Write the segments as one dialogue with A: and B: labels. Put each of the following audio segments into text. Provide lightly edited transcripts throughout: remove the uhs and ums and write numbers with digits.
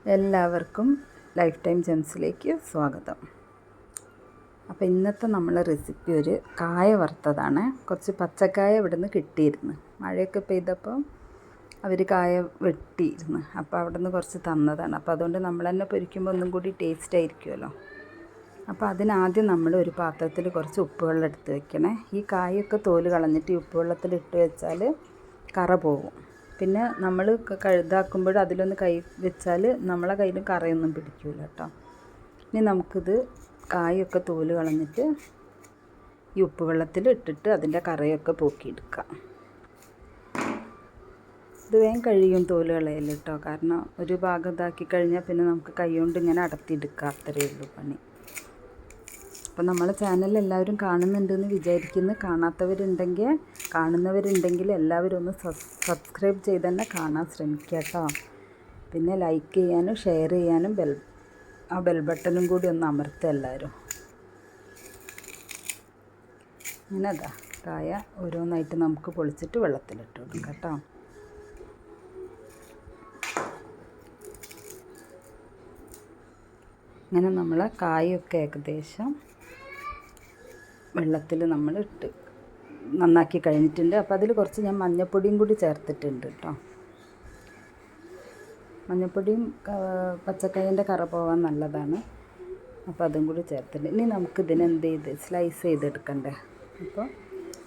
A: എല്ലാവർക്കും life time ജെംസിലേക്ക് സ്വാഗതം. അപ്പോൾ ഇന്നത്തെ നമ്മളെ റെസിപ്പി ഒരു കായ വറുത്തതാണ്. കുറച്ച് പച്ചക്കായ ഇവിടെ നിന്ന് കിട്ടിയിരുന്നു. മഴയൊക്കെ പെയ്തപ്പോൾ അവർ കായ വെട്ടിയിരുന്നു. അപ്പോൾ അവിടെ നിന്ന് കുറച്ച് തന്നതാണ്. അപ്പോൾ അതുകൊണ്ട് നമ്മൾ തന്നെ പൊരിക്കുമ്പോൾ ഒന്നും കൂടി ടേസ്റ്റ് ആയിരിക്കുമല്ലോ. അപ്പോൾ അതിനാദ്യം നമ്മൾ ഒരു പാത്രത്തിൽ കുറച്ച് ഉപ്പുവെള്ളം എടുത്ത് വെക്കണേ. ഈ കായൊക്കെ തോല് കളഞ്ഞിട്ട് ഈ ഉപ്പുവെള്ളത്തിൽ ഇട്ട് വെച്ചാൽ കറ പോകും. പിന്നെ നമ്മൾ കഴുതാക്കുമ്പോൾ അതിലൊന്ന് കൈ വെച്ചാൽ നമ്മളെ കയ്യിൽ കറയൊന്നും പിടിക്കില്ല കേട്ടോ. ഇനി നമുക്കിത് കായൊക്കെ തോല് കളഞ്ഞിട്ട് ഈ ഉപ്പ് വെള്ളത്തിൽ ഇട്ടിട്ട് അതിൻ്റെ കറയൊക്കെ പോക്കിയെടുക്കാം. ഇത് വേഗം കഴിയും തോല് കളയൽ കേട്ടോ. കാരണം ഒരു ഭാഗം ഇതാക്കി കഴിഞ്ഞാൽ പിന്നെ നമുക്ക് കൈ കൊണ്ട് ഇങ്ങനെ അടത്തിയെടുക്കാം. അത്രയേ ഉള്ളൂ പണി. അപ്പോൾ നമ്മളെ ചാനൽ എല്ലാവരും കാണുന്നുണ്ടെന്ന് വിചാരിക്കുന്നു. കാണുന്നവരുണ്ടെങ്കിൽ എല്ലാവരും ഒന്ന് സബ്സ്ക്രൈബ് ചെയ്ത് തന്നെ കാണാൻ ശ്രമിക്കുക കേട്ടോ. പിന്നെ ലൈക്ക് ചെയ്യാനും ഷെയർ ചെയ്യാനും ബെൽ ബട്ടണും കൂടി ഒന്ന് അമർത്തുക എല്ലാവരും. അങ്ങനെ അതാ കായ ഓരോന്നായിട്ട് നമുക്ക് പൊളിച്ചിട്ട് വെള്ളത്തിലിട്ട് കൊടുക്കാം കേട്ടോ. ഇങ്ങനെ നമ്മളെ കായൊക്കെ ഏകദേശം വെള്ളത്തിൽ നമ്മൾ ഇട്ട് നന്നാക്കി കഴിഞ്ഞിട്ടുണ്ട്. അപ്പോൾ അതിൽ കുറച്ച് ഞാൻ മഞ്ഞൾപ്പൊടിയും കൂടി ചേർത്തിട്ടുണ്ട് കേട്ടോ. മഞ്ഞൾപ്പൊടിയും പച്ചക്കായൻ്റെ കറ പോകാൻ നല്ലതാണ്. അപ്പോൾ അതും കൂടി ചേർത്തിട്ടുണ്ട്. ഇനി നമുക്കിതിനെ സ്ലൈസ് ചെയ്തെടുക്കണ്ടേ. അപ്പോൾ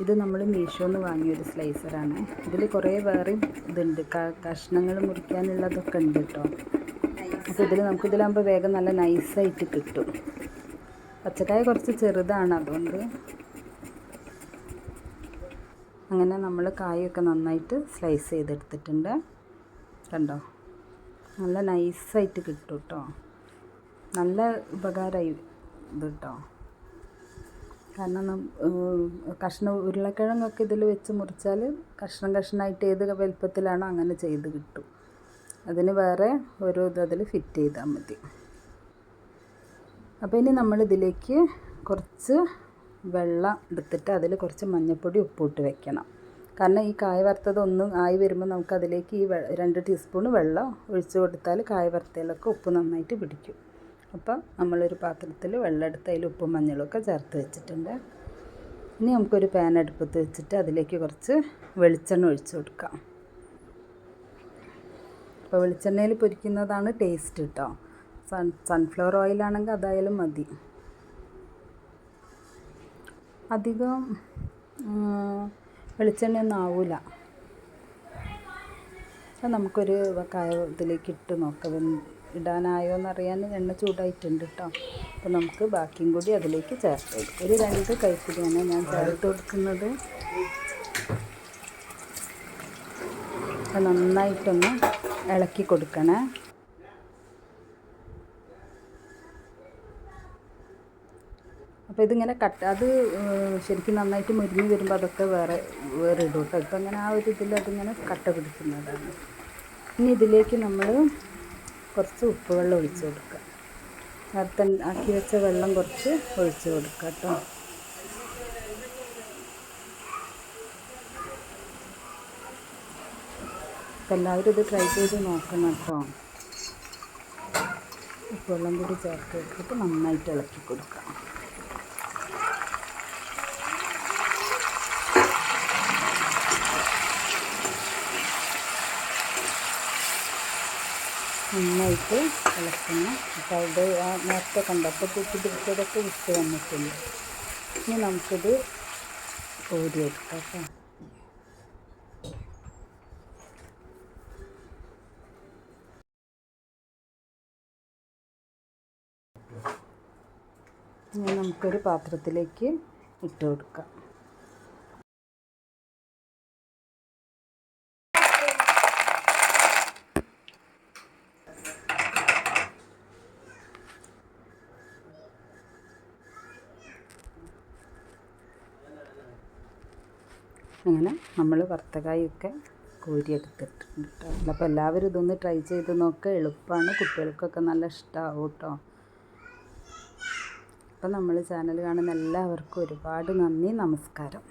A: ഇത് നമ്മൾ മീഷോന്ന് വാങ്ങിയൊരു സ്ലൈസറാണ്. ഇതിൽ കുറേ വേറെയും ഇതുണ്ട്, കഷ്ണങ്ങൾ മുറിക്കാനുള്ളതൊക്കെ ഉണ്ട് കേട്ടോ. അപ്പോൾ നമുക്കിതിലാകുമ്പോൾ വേഗം നല്ല നൈസായിട്ട് കിട്ടും. പച്ചക്കായ കുറച്ച് ചെറുതാണ്, അതുകൊണ്ട് അങ്ങനെ നമ്മൾ കായൊക്കെ നന്നായിട്ട് സ്ലൈസ് ചെയ്തെടുത്തിട്ടുണ്ട്. കണ്ടോ, നല്ല നൈസായിട്ട് കിട്ടും കേട്ടോ. നല്ല ഉപകാരമായി ഇത് കേട്ടോ. കാരണം ഉരുളക്കിഴങ്ങൊക്കെ ഇതിൽ വെച്ച് മുറിച്ചാൽ കഷ്ണമായിട്ട് ഏത് വലുപ്പത്തിലാണോ അങ്ങനെ ചെയ്ത് കിട്ടും. അതിന് വേറെ ഓരോ അതിൽ ഫിറ്റ് ചെയ്താൽ മതി. അപ്പോൾ ഇനി നമ്മളിതിലേക്ക് കുറച്ച് വെള്ളം എടുത്തിട്ട് അതിൽ കുറച്ച് മഞ്ഞൾപ്പൊടി ഉപ്പിട്ട് വെക്കണം. കാരണം ഈ കായ വറുത്തത് ഒന്നും ആയി വരുമ്പോൾ നമുക്കതിലേക്ക് ഈ 2 ടീസ്പൂൺ വെള്ളം ഒഴിച്ച് കൊടുത്താൽ കായ വറുത്തതിലൊക്കെ ഉപ്പ് നന്നായിട്ട് പിടിക്കും. അപ്പോൾ നമ്മളൊരു പാത്രത്തിൽ വെള്ളം എടുത്ത് അതിൽ ഉപ്പും മഞ്ഞളൊക്കെ ചേർത്ത് വെച്ചിട്ടുണ്ട്. ഇനി നമുക്കൊരു പാൻ അടുപ്പത്ത് വെച്ചിട്ട് അതിലേക്ക് കുറച്ച് വെളിച്ചെണ്ണ ഒഴിച്ച് കൊടുക്കാം. അപ്പോൾ വെളിച്ചെണ്ണയിൽ പൊരിക്കുന്നതാണ് ടേസ്റ്റ് കേട്ടോ. സൺഫ്ലവർ ഓയിലാണെങ്കിൽ അതായാലും മതി. അധികം വെളിച്ചെണ്ണയൊന്നും ആവില്ല. അപ്പോൾ നമുക്കൊരു കായ ഇതിലേക്ക് ഇട്ട് നോക്കാം. ഇടാനായോ എന്നറിയാൻ എണ്ണ ചൂടായിട്ടുണ്ട് കേട്ടോ. അപ്പോൾ നമുക്ക് ബാക്കിയും കൂടി അതിലേക്ക് ചേർത്ത് കൊടുക്കും. ഒരു 2 കൈപ്പിടിയാണ് ഞാൻ ചേർത്ത് കൊടുക്കുന്നത്. നന്നായിട്ടൊന്ന് ഇളക്കി കൊടുക്കണേ. അപ്പോൾ ഇതിങ്ങനെ അത് ശരിക്കും നന്നായിട്ട് മുരിഞ്ഞ് വരുമ്പോൾ അതൊക്കെ വേറെ ഇടും കേട്ടോ. ഇപ്പം അങ്ങനെ ആ ഒരു ഇതിൽ അതിങ്ങനെ കട്ട പിടിക്കുന്നതാണ്. ഇനി ഇതിലേക്ക് നമ്മൾ കുറച്ച് ഉപ്പ് വെള്ളം ഒഴിച്ച് കൊടുക്കുക. നേരത്തെ ആക്കി വെച്ച വെള്ളം കുറച്ച് ഒഴിച്ച് കൊടുക്കുക കേട്ടോ. അപ്പം എല്ലാവരും ഇത് ട്രൈ ചെയ്ത് നോക്കണം കേട്ടോ. ഉപ്പുവെള്ളം കൂടി ചേർത്ത് വെച്ചിട്ട് നന്നായിട്ട് ഇളക്കി കൊടുക്കാം. നന്നായിട്ട് ഇളക്കണം. അപ്പോൾ അവിടെ നേരത്തെ കണ്ടപ്പോൾ കുത്തി പിടിച്ചതൊക്കെ വിട്ട് വന്നിട്ടുണ്ട്. ഇനി നമുക്കിത് കോരിയെടുക്കാം കേട്ടോ. ഇനി നമുക്കൊരു പാത്രത്തിലേക്ക് ഇട്ട് കൊടുക്കാം. അങ്ങനെ നമ്മൾ വറുത്തകായൊക്കെ കോരിയെടുത്തിട്ടുണ്ട് കേട്ടോ. അപ്പോൾ എല്ലാവരും ഇതൊന്ന് ട്രൈ ചെയ്ത് നോക്കുക. എളുപ്പമാണ്, കുട്ടികൾക്കൊക്കെ നല്ല ഇഷ്ടമാവും കേട്ടോ. അപ്പോൾ നമ്മൾ ചാനൽ കാണുന്ന എല്ലാവർക്കും ഒരുപാട് നന്ദി, നമസ്കാരം.